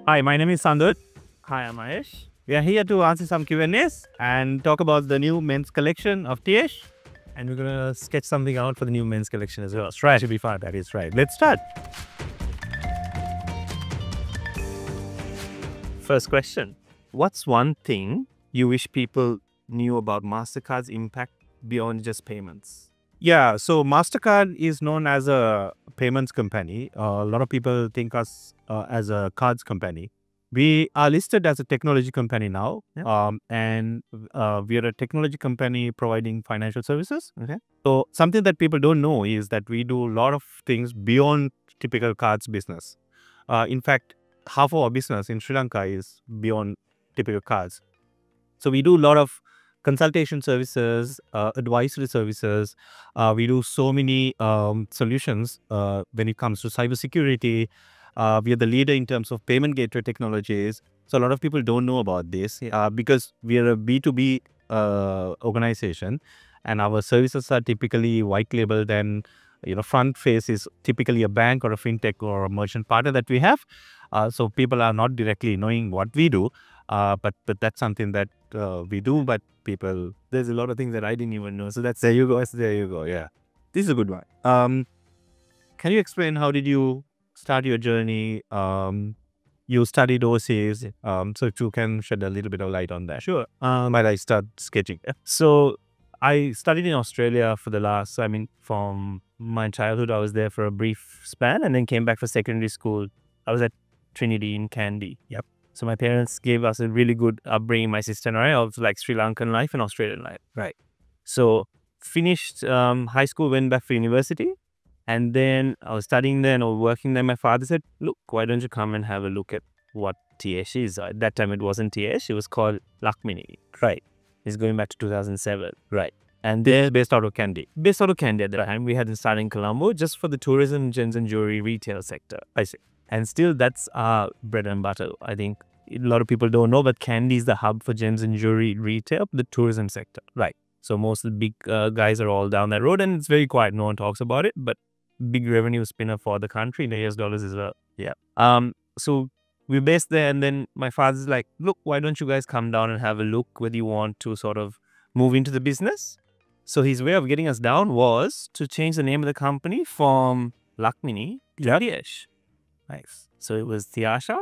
Hi, my name is Sandun. Hi, I'm Ayesh. We are here to answer some Q&As and talk about the new men's collection of Tiesh. And we're gonna sketch something out for the new men's collection as well. That's right. Should be fun. That is right. Let's start. First question. What's one thing you wish people knew about Mastercard's impact beyond just payments? Yeah, so Mastercard is known as a payments company. A lot of people think us as a cards company. We are listed as a technology company now, Yep. and we are a technology company providing financial services. Okay. So something that people don't know is that we do a lot of things beyond typical cards business. In fact, half of our business in Sri Lanka is beyond typical cards. So we do a lot of consultation services, advisory services. We do so many solutions when it comes to cybersecurity. We are the leader in terms of payment gateway technologies. So a lot of people don't know about this because we are a B2B organization, and our services are typically white labeled, and front face is typically a bank or a fintech or a merchant partner that we have. So people are not directly knowing what we do, but that's something that we do. But people, there's a lot of things that I didn't even know. So that's there you go. There you go. Yeah, this is a good one. Can you explain how did you start your journey? You studied overseas, so if you can shed a little bit of light on that. Sure. While I start sketching. So I studied in Australia for the last, from my childhood, I was there for a brief span and then came back for secondary school. I was at Trinity in Kandy. Yep. So my parents gave us a really good upbringing, my sister and I, of like Sri Lankan life and Australian life. Right. So finished high school, went back for university. And then I was studying there and I was working there. My father said, look, why don't you come and have a look at what Tiesh is? At that time, it wasn't Tiesh. It was called Lakmini. Right. It's going back to 2007. Right. And This then is based out of Kandy. based out of Kandy at the time, we had started in Colombo just for the tourism, gems and jewelry retail sector. I see. And still, that's our bread and butter. I think a lot of people don't know, but Kandy is the hub for gems and jewelry retail, the tourism sector. Right. So most of the big guys are all down that road, and it's very quiet. No one talks about it, but big revenue spinner for the country in US dollars as well. Yeah. So we're based there, and then my father's like, look, why don't you guys come down and have a look whether you want to sort of move into the business? So his way of getting us down was to change the name of the company from Lakmini to Tiesh. Nice. So it was Tiasha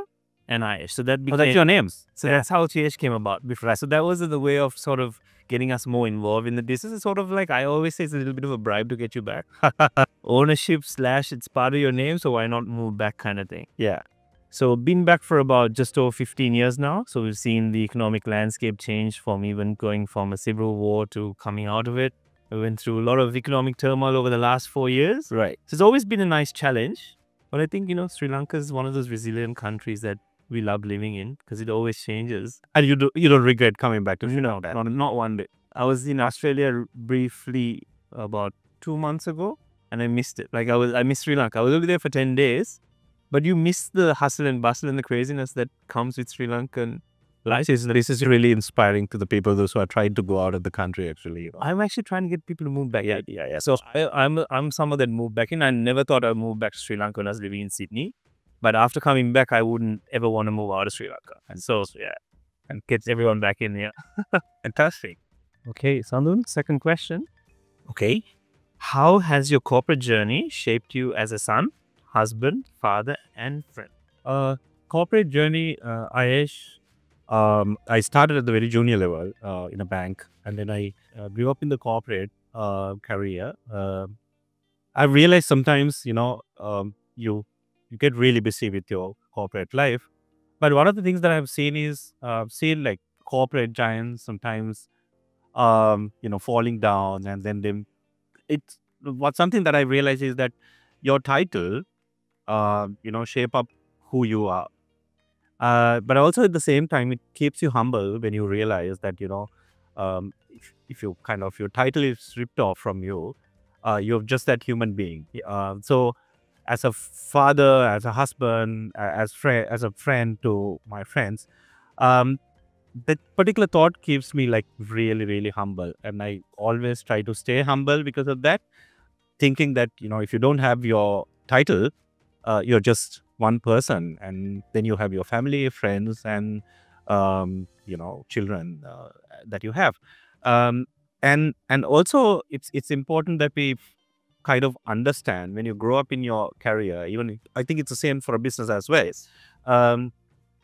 and Ayesh. So that became, that's your names. so that's how Tiesh came about. Before. So that was the way of sort of getting us more involved in the business. It's sort of like, I always say, it's a little bit of a bribe to get you back. Ownership / it's part of your name, so why not move back kind of thing. Yeah. So been back for about just over 15 years now. So we've seen the economic landscape change from even going from a civil war to coming out of it. We went through a lot of economic turmoil over the last 4 years. Right. So it's always been a nice challenge. But I think, Sri Lanka is one of those resilient countries that we love living in because it always changes. And you don't regret coming back to Sri Lanka? Not one bit. I was in Australia briefly about 2 months ago and I missed it. I missed Sri Lanka. I was over there for 10 days, but you miss the hustle and bustle and the craziness that comes with Sri Lankan life. This is really inspiring to the people, those who are trying to go out of the country, actually. I'm actually trying to get people to move back. Yeah. So I'm someone that moved back in. I never thought I'd move back to Sri Lanka when I was living in Sydney. But after coming back, I wouldn't ever want to move out of Sri Lanka. And so, yeah, and get everyone back in here. Fantastic. Okay, Sandun, second question. Okay. How has your corporate journey shaped you as a son, husband, father, and friend? Corporate journey, Ayesh. I started at the very junior level in a bank, and then I grew up in the corporate career. I realized sometimes, you get really busy with your corporate life. But one of the things that I've seen is seen like corporate giants sometimes, falling down, and then it's what something that I realized is that your title, shape up who you are. But also at the same time, it keeps you humble when you realize that, if you your title is ripped off from you, you're just that human being. So as a father, as a husband, as a friend to my friends, that particular thought keeps me like really, really humble. And I always try to stay humble because of that, thinking that, if you don't have your title, you're just one person, and then you have your family, friends, and children that you have. And also it's important that we kind of understand when you grow up in your career. Even I think it's the same for a business as well. Um,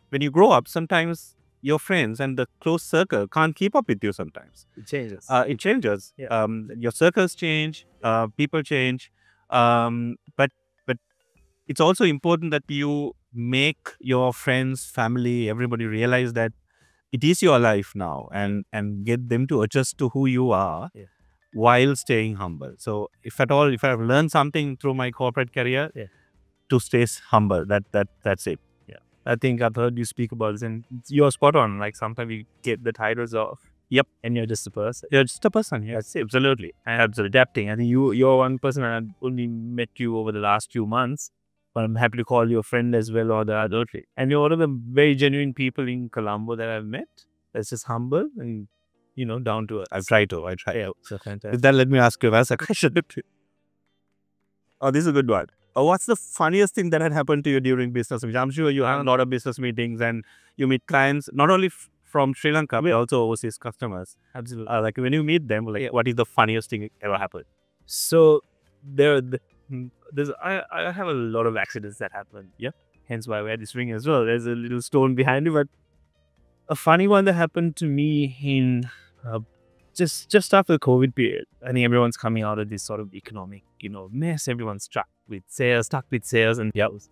when you grow up, sometimes your friends and the close circle can't keep up with you. Sometimes It changes. it changes. Yeah. Your circles change, people change, but it's also important that you make your friends, family, everybody realize that it is your life now, and get them to adjust to who you are. Yeah. While staying humble. So if I've learned something through my corporate career, Yeah. to stay humble, that's it. I think I've heard you speak about this, and you're spot on. Like sometimes you get the titles off. Yep. And you're just a person. You're just a person. Yeah. That's it. Absolutely. And absolutely adapting. I think you're one person, and I've only met you over the last few months, but I'm happy to call you a friend as well, or the other. And you're one of the very genuine people in Colombo that I've met. That's just humble and down to earth. I try to. Yeah, so fantastic. With that, let me ask you a question. Oh, this is a good one. What's the funniest thing that had happened to you during business? Which I'm sure you have a lot of business meetings and you meet clients, not only from Sri Lanka, but also overseas customers. Absolutely. Like when you meet them, what is the funniest thing ever happened? So I have a lot of accidents that happen. Yeah. Hence why I wear this ring as well. There's a little stone behind it, but a funny one that happened to me in just after the COVID period. I think everyone's coming out of this sort of economic, mess. Everyone's stuck with sales and deals.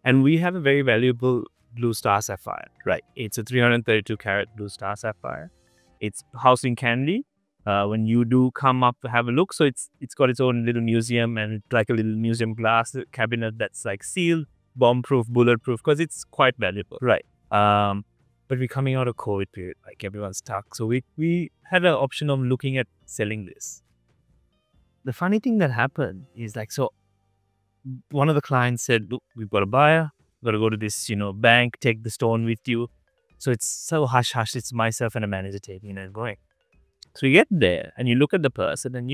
And we have a very valuable blue star sapphire. Right. It's a 332 carat blue star sapphire. It's housed in Candy. When you do come up to have a look, so it's got its own little museum, and like a little museum glass cabinet that's like sealed, bomb-proof, bulletproof, because it's quite valuable. Right. But we're coming out of COVID period, like everyone's stuck. So we had an option of looking at selling this. The funny thing that happened is one of the clients said, look, we've got a buyer, we've got to go to this, bank, take the stone with you. So it's so hush-hush. It's myself and a manager taking it and going. So you get there and you look at the person and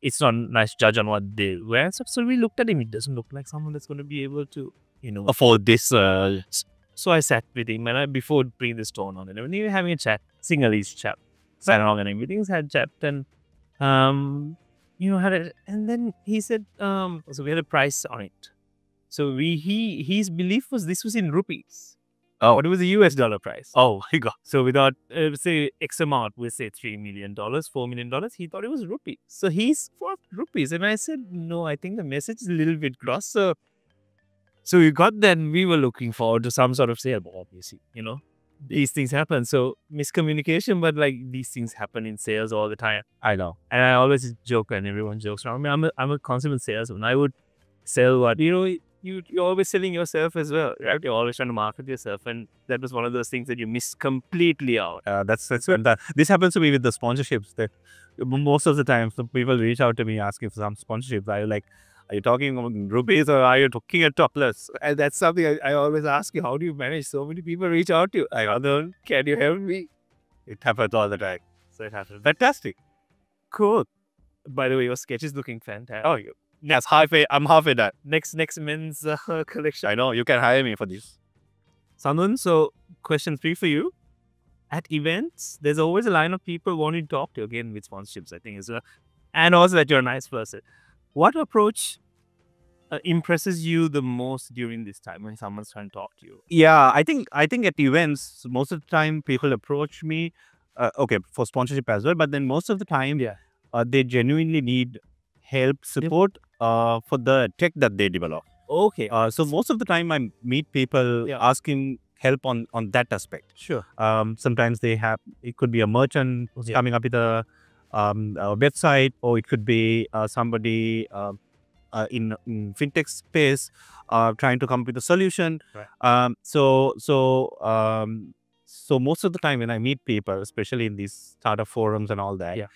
it's not nice to judge on what they wear. So we looked at him. It doesn't look like someone that's going to be able to, afford this. So I sat with him and before bringing the stone on and we were having a chat, single-each chat, sat along and everything's had chat and, had it. And then he said, so we had a price on it. So his belief was this was in rupees. Oh. But it was a US dollar price. Oh, he got. So we thought, say X amount, we say $3 million, $4 million. He thought it was rupees. So he's for rupees. And I said, no, I think the message is a little bit gross. So we got that and we were looking forward to some sort of sale. But obviously, these things happen. So miscommunication, but these things happen in sales all the time. I know. And I always joke and everyone jokes around me. I'm a consummate salesman. I would sell what, you're always selling yourself as well, right? You're always trying to market yourself, and that was one of those things that you miss completely out. That's when this happens to me with the sponsorships. That most of the time, some people reach out to me asking for some sponsorships. Are you talking about rupees or are you talking at dollars? And that's something I always ask you. How do you manage so many people reach out to you? Can you help me? It happens all the time. So it happens. Fantastic. Cool. By the way, your sketch is looking fantastic. Oh, yes, I'm halfway done. Next men's collection. I know, you can hire me for this. Sandun, so question 3 for you. At events, there's always a line of people wanting to talk to you, again with sponsorships, I think, as well. And also that you're a nice person. What approach impresses you the most during this time when someone's trying to talk to you? Yeah, I think at events, most of the time people approach me, for sponsorship as well, but then most of the time, they genuinely need help, support for the tech that they develop. Okay. So most of the time I meet people asking help on that aspect. Sure. Sometimes it could be a merchant who's coming up with a website, or it could be somebody in fintech space trying to come up with a solution. Right. So most of the time when I meet people, especially in these startup forums and all that,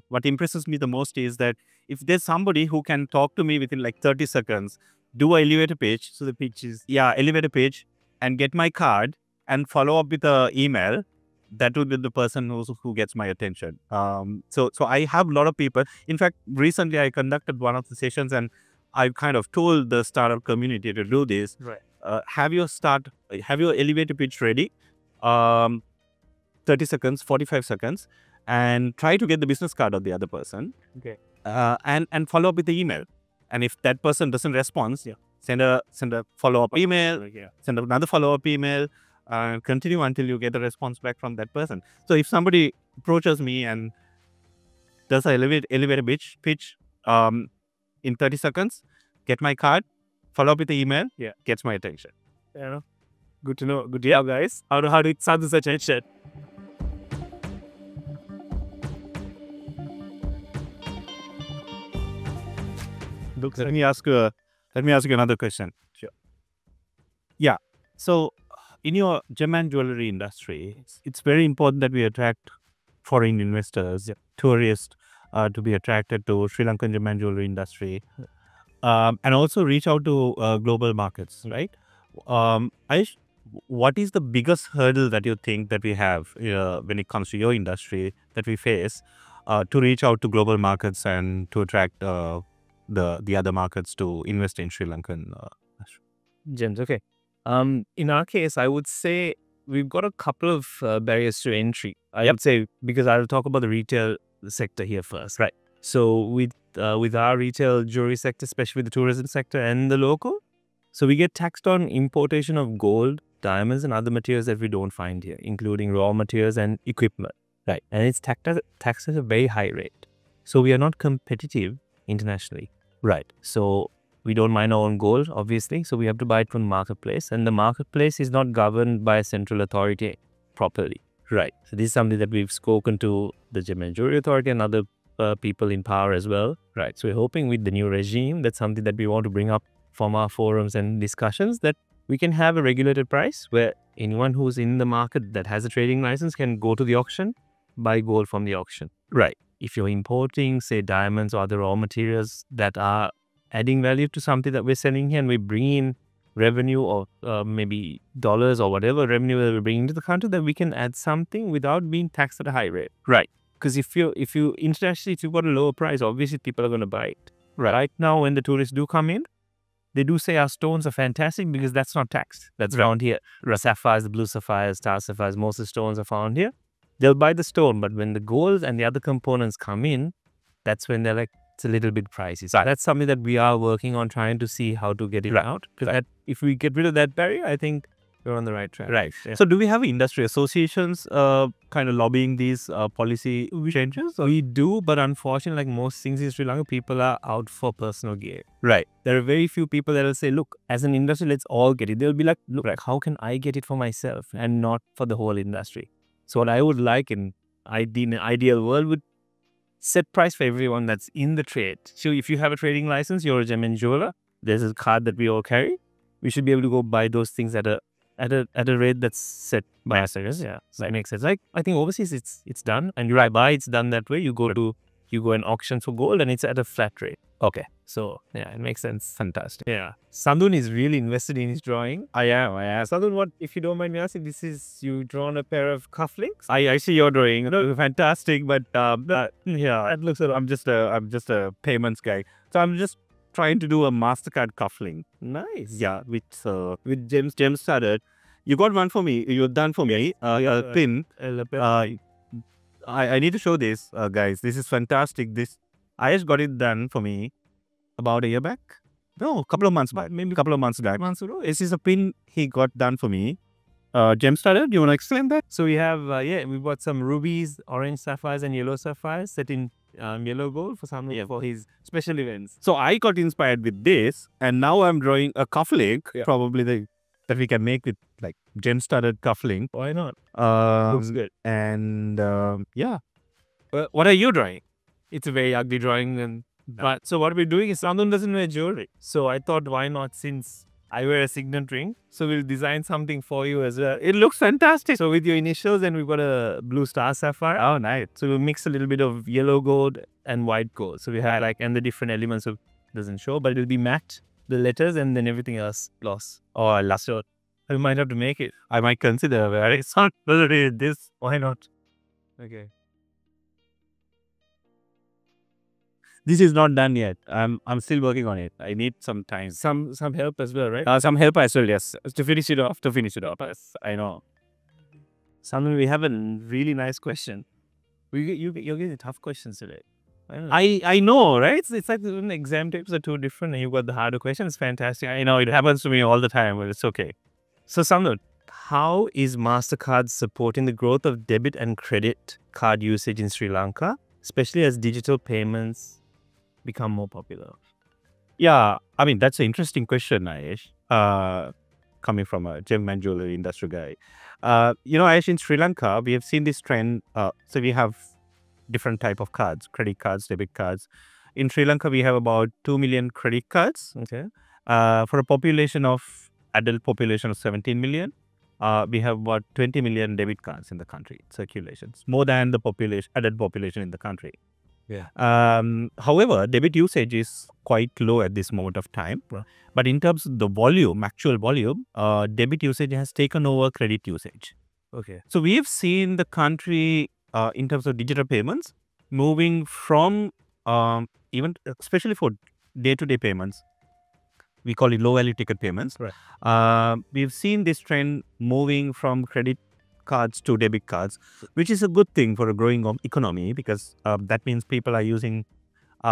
what impresses me the most is that if there's somebody who can talk to me within 30 seconds, do an elevator pitch. So the pitch is elevator pitch, and get my card and follow up with an email, that would be the person who gets my attention. So I have a lot of people. In fact, recently I conducted one of the sessions, and I've kind of told the startup community to do this. Right. Have your elevator pitch ready, 30 seconds, 45 seconds, and try to get the business card of the other person. Okay. And follow up with the email. And if that person doesn't respond, send a follow-up email, send another follow-up email, continue until you get a response back from that person. So if somebody approaches me and does an elevator pitch in 30 seconds, get my card, follow up with the email, gets my attention. Yeah. Good to know. Good to hear, guys. How do it sound such a shit? Let me ask you another question. Sure. Yeah. So in your gem and jewelry industry, it's very important that we attract foreign investors, tourists, to be attracted to Sri Lankan gem and jewelry industry, and also reach out to global markets, right? Ayesh, what is the biggest hurdle that you think that we have when it comes to your industry that we face to reach out to global markets and to attract the other markets to invest in Sri Lankan gems? Okay. In our case, I would say we've got a couple of barriers to entry. I would say, because I'll talk about the retail sector here first. Right. So with our retail jewelry sector, especially with the tourism sector and the local, so we get taxed on importation of gold, diamonds, and other materials that we don't find here, including raw materials and equipment. Right. And it's taxed at a very high rate. So we are not competitive internationally. Right. So we don't mine our own gold, obviously. So we have to buy it from the marketplace. And the marketplace is not governed by a central authority properly. Right. So this is something that we've spoken to the Gem and Jewelry Authority and other people in power as well. Right. So we're hoping with the new regime, that's something that we want to bring up from our forums and discussions, that we can have a regulated price where anyone who's in the market that has a trading license can go to the auction, buy gold from the auction. Right. If you're importing, say, diamonds or other raw materials that are adding value to something that we're selling here, and we bring in revenue or maybe dollars or whatever revenue that we bring into the country, then we can add something without being taxed at a high rate. Right. Because if you internationally, if you've got a lower price, obviously people are going to buy it. Right now, when the tourists do come in, they do say our stones are fantastic because that's not taxed. That's found here. The sapphires, the blue sapphires, star sapphires, most of the stones are found here. They'll buy the stone, but when the gold and the other components come in, that's when they're like, it's a little bit pricey. So that's something that we are working on, trying to see how to get it out. Because if we get rid of that barrier, I think we're on the right track. Right. Yeah. So do we have industry associations kind of lobbying these policy changes? We do, but unfortunately, like most things in Sri Lanka, people are out for personal gain. Right. There are very few people that will say, look, as an industry, let's all get it. They'll be like, look, how can I get it for myself and not for the whole industry? So what I would like in an ideal world would set price for everyone that's in the trade. So if you have a trading license, you're a gem and jeweler, there's a card that we all carry. We should be able to go buy those things at a rate that's set by us. Yeah, so that makes sense. Like I think overseas it's done, and it's done that way. You go and auction for gold, and it's at a flat rate. Okay. So yeah, it makes sense. Fantastic. Yeah. Sandun is really invested in his drawing. I am. Sandun, what, if you don't mind me asking, you drawn a pair of cufflinks? I see your drawing. Fantastic, but yeah, it looks. I'm just a payments guy, so I'm just trying to do a Mastercard cufflink. Nice. Yeah, with gems studded. You got one for me. You've done for me. Pin. I need to show this, guys. This is fantastic. I just got it done for me about a year back. No, a couple of months back. Maybe a couple of months back. This is a pin he got done for me. Gem studded. Do you want to explain that? So we have we bought some rubies, orange sapphires, and yellow sapphires set in yellow gold for his special events. So I got inspired with this, and now I'm drawing a cufflink, probably that we can make with like gem studded cufflink. Why not? Looks good. And yeah. What are you drawing? It's a very ugly drawing, but so what we're doing is Sandun doesn't wear jewelry. So I thought, why not, since I wear a signet ring, so we'll design something for you as well. It looks fantastic. So with your initials, and we've got a blue star sapphire. Oh, nice. So we'll mix a little bit of yellow gold and white gold. So we have and the different elements of doesn't show, but it'll be matte, the letters, and then everything else gloss. Oh, luster. I might have to make it. I might consider where it's not really this. Why not? Okay. this is not done yet. I'm still working on it. I need some time. Some help as well, right? Some help as well, yes. To finish it off. Yes, I know. Sandun, we have a really nice question. You're getting tough questions today. I know, right? It's like the exam tapes are too different and you got the harder questions. It's fantastic. I know it happens to me all the time, but it's okay. So Sandun, how is Mastercard supporting the growth of debit and credit card usage in Sri Lanka, especially as digital payments become more popular? Yeah, I mean, that's an interesting question, Ayesh. Coming from a gem and jewelry industry guy. Ayesh, in Sri Lanka, we have seen this trend. So we have different type of cards, credit cards, debit cards. In Sri Lanka, we have about 2 million credit cards. Okay. For a adult population of 17 million, we have about 20 million debit cards in the country, circulations, more than the adult population in the country. Yeah. However, debit usage is quite low at this moment of time. Right. But in terms of the actual volume, debit usage has taken over credit usage. Okay. So we have seen the country in terms of digital payments moving from even especially for day-to-day payments, we call it low-value ticket payments. Right. We've seen this trend moving from credit cards to debit cards, which is a good thing for a growing economy because that means people are using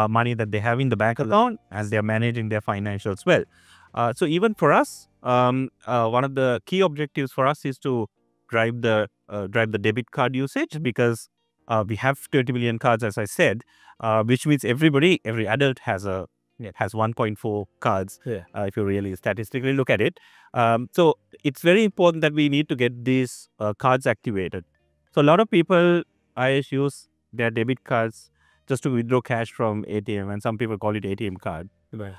money that they have in the bank account as they are managing their financials well. So even for us, one of the key objectives for us is to drive the debit card usage because we have 20 million cards, as I said, which means every adult has 1.4 cards, if you really statistically look at it. So it's very important that we need to get these cards activated. So a lot of people, use their debit cards just to withdraw cash from ATM, and some people call it ATM card. Right.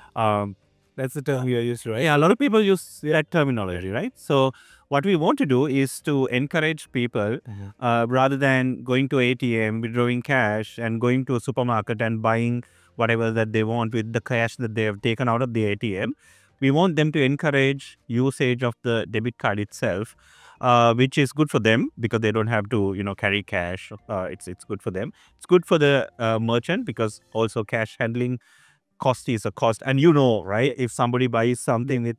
That's the term you are used to, right? Yeah, a lot of people use that terminology, right? So what we want to do is to encourage people rather than going to ATM, withdrawing cash and going to a supermarket and buying whatever that they want with the cash that they have taken out of the ATM. We want them to encourage usage of the debit card itself, which is good for them because they don't have to, carry cash. It's good for them. It's good for the merchant because also cash handling cost is a cost. And right, if somebody buys something with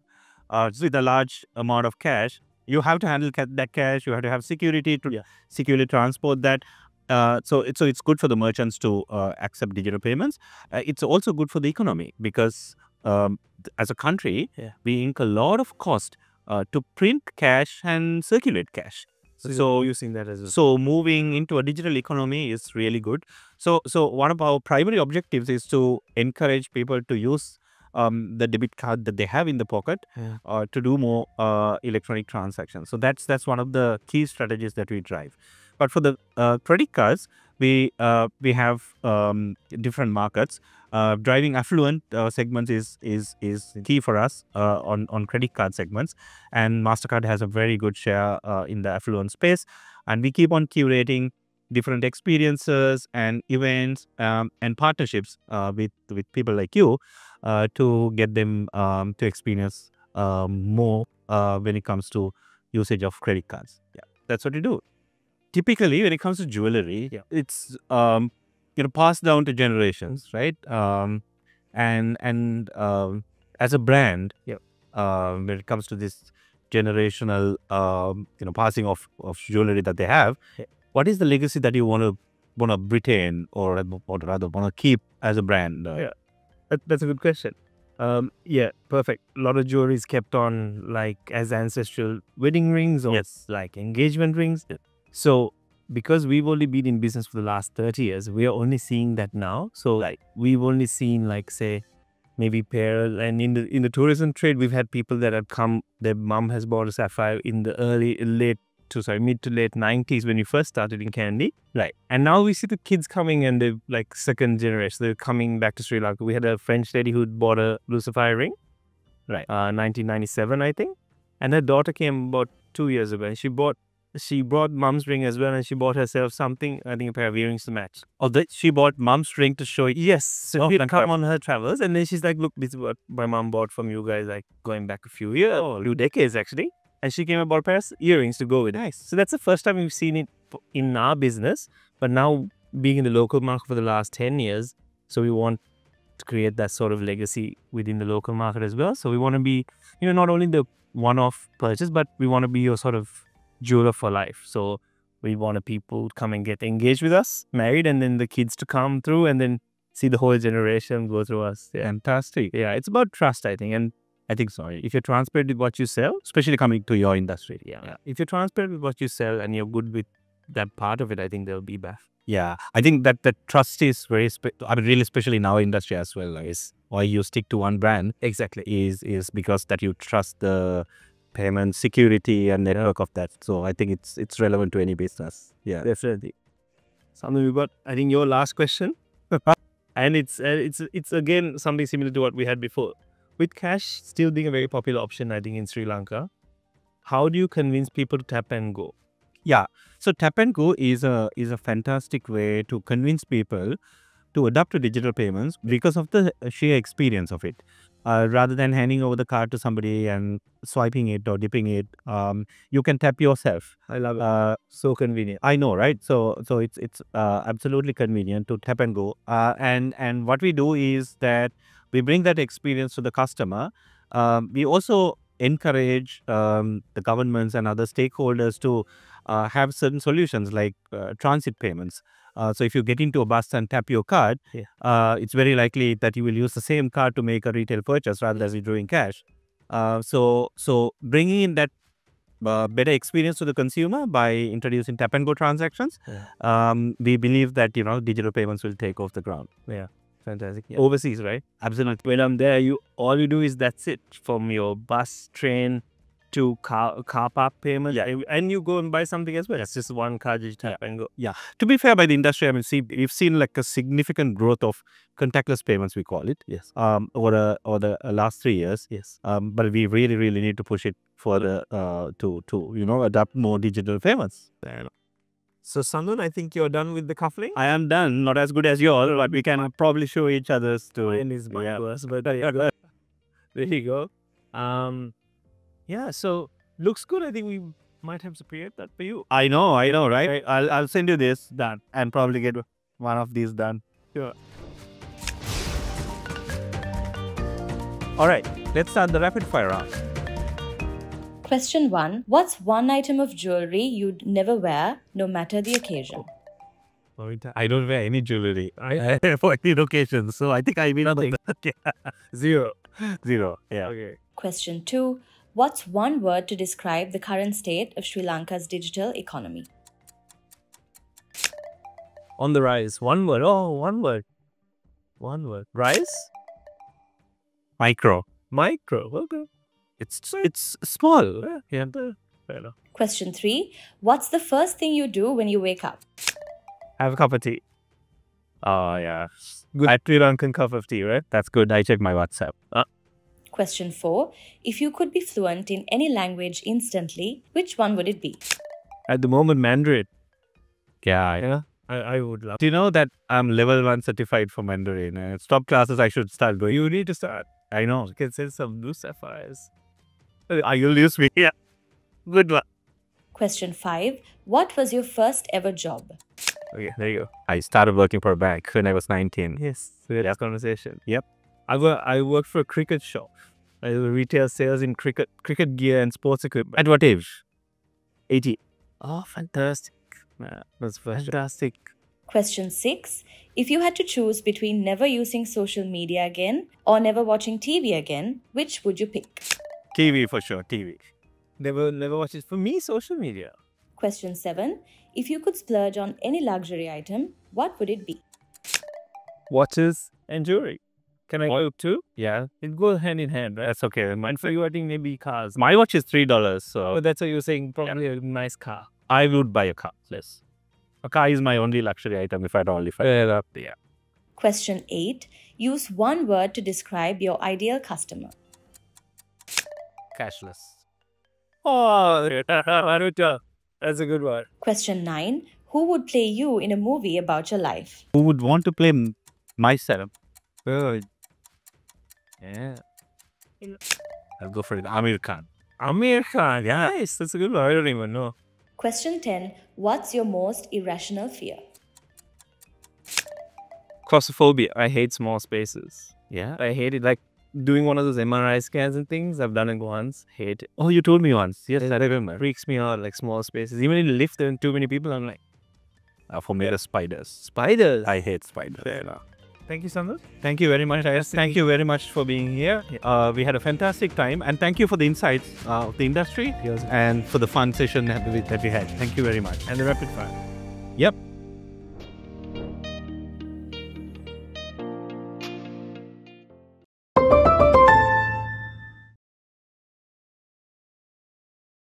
a large amount of cash, you have to handle that cash. You have to have security to securely transport that. So it's good for the merchants to accept digital payments. It's also good for the economy because as a country, we incur a lot of cost to print cash and circulate cash. So using that as a... So moving into a digital economy is really good. So one of our primary objectives is to encourage people to use the debit card that they have in the pocket to do more electronic transactions. So that's one of the key strategies that we drive. But for the credit cards, we have different markets. Driving affluent segments is key for us on credit card segments, and Mastercard has a very good share in the affluent space, and we keep on curating different experiences and events and partnerships with people like you to get them to experience more when it comes to usage of credit cards. Yeah, that's what we do. Typically, when it comes to jewelry, it's passed down to generations, right? And as a brand, when it comes to this generational, passing of jewelry that they have, what is the legacy that you want to retain or rather want to keep as a brand? That's a good question. Perfect. A lot of jewelry is kept on like as ancestral wedding rings or like engagement rings. So because we've only been in business for the last 30 years, we are only seeing that now. So like we've only seen like say maybe pearl, and in the tourism trade we've had people that have come, their mom has bought a sapphire in the mid to late 90s when we first started in Candy. Right. And now we see the kids coming and they're like second generation. They're coming back to Sri Lanka. We had a French lady who'd bought a blue sapphire ring. Right. 1997, I think. And her daughter came about 2 years ago and she brought mom's ring as well, and she bought herself something, I think a pair of earrings to match. She bought mom's ring to show it? Yes. So she'd come on her travels, and then she's like, look, this is what my mom bought from you guys, like going back a few years, few decades actually. And she came and bought a pair of earrings to go with it. Nice. So that's the first time we've seen it in our business. But now being in the local market for the last 10 years, so we want to create that sort of legacy within the local market as well. So we want to be, not only the one-off purchase, but we want to be your sort of jeweler for life. So we want people to come and get engaged with us, married, and then the kids to come through and then see the whole generation go through us. Yeah. Fantastic. Yeah, it's about trust, I think. And I think so. if you're transparent with what you sell, Especially coming to your industry. yeah. If you're transparent with what you sell and you're good with that part of it, I think they'll be back. Yeah, I think that the trust is very, really, especially in our industry as well, is why you stick to one brand. Exactly. Is because that you trust the payment security and network of that. So I think it's relevant to any business. Yeah, Definitely. Something we got, I think, your last question. And it's again something similar to what we had before. With cash still being a very popular option, I think, in Sri Lanka, how do you convince people to tap and go? Yeah, so tap and go is a fantastic way to convince people to adapt to digital payments because of the sheer experience of it. Rather than handing over the card to somebody and swiping it or dipping it, you can tap yourself. I love it. So convenient. I know, right? So it's absolutely convenient to tap and go. And what we do is that we bring that experience to the customer. We also encourage the governments and other stakeholders to have certain solutions like transit payments. So if you get into a bus and tap your card, it's very likely that you will use the same card to make a retail purchase rather than withdrawing cash. So bringing in that better experience to the consumer by introducing tap and go transactions, we believe that digital payments will take off the ground. Yeah, fantastic. Yeah. Overseas, right? Absolutely. When I'm there, all you do is that's it, from your bus, train to car park payment. Yeah. And you go and buy something as well. It's just one card you tap and go. Yeah. To be fair, by the industry, I mean, we've seen like a significant growth of contactless payments, we call it. Yes. Over the last 3 years. Yes. But we really need to push it further to adapt more digital payments. So Sandun, I think you're done with the cuffling. I am done. Not as good as yours, but we can probably show each other's too. Mine is much worse, but there you go. Yeah, so looks good. I think we might have to create that for you. I know, right? I'll send you this done and probably get one of these done. Sure. All right, let's start the rapid fire round. Question 1. What's one item of jewelry you'd never wear, no matter the occasion? I don't wear any jewelry for any occasion, so I think I mean nothing. Zero. Yeah. Okay. Question 2. What's one word to describe the current state of Sri Lanka's digital economy? On the rise. One word. Oh, one word. Rise? Micro. Okay. It's small. Yeah. Fair enough. Question 3. What's the first thing you do when you wake up? Have a cup of tea. Oh, yeah. Good Sri Lankan cup of tea, right? That's good. I check my WhatsApp. Question 4. If you could be fluent in any language instantly, which one would it be? At the moment, Mandarin. Yeah. I would love. Do you know that I'm level 1 certified for Mandarin? Stop classes, I should start going. You need to start. I know. You can send some blue sapphires. You'll use me. Yeah. Good one. Question 5. What was your first ever job? Okay, there you go. I started working for a bank when I was 19. Yes. We had this conversation. Yep. I worked for a cricket shop. I was retail sales in cricket gear and sports equipment. At what age? 80. Oh, fantastic. That's fantastic. Question 6. If you had to choose between never using social media again or never watching TV again, which would you pick? TV for sure. TV. Never watch it. For me, social media. Question 7. If you could splurge on any luxury item, what would it be? Watches and jewelry. Can I go too? Yeah. It goes hand in hand, right? That's okay. And for you, I think maybe cars. My watch is $3, so... Oh, that's what you're saying. Probably a nice car. I would buy a car, yes. A car is my only luxury item if I don't live. Yeah. Question 8. Use one word to describe your ideal customer. Cashless. Oh, that's a good one. Question 9. Who would play you in a movie about your life? Who would want to play myself? Oh, yeah. I'll go for it. Amir Khan. Amir Khan. Yeah. Nice. That's a good one. I don't even know. Question 10. What's your most irrational fear? claustrophobia. I hate small spaces. Yeah. I hate it. Like doing one of those MRI scans and things. I've done it once. Hate it. Oh, you told me once. Yes, I remember. Freaks me out, like small spaces. Even in the lift, there are too many people. I'm like, For me, the spiders. spiders. I hate spiders. Fair enough. Thank you, Sandun. Thank you very much. Thank you very much for being here. We had a fantastic time, and thank you for the insights of the industry and for the fun session that we had. Thank you very much. And the rapid fire. Yep.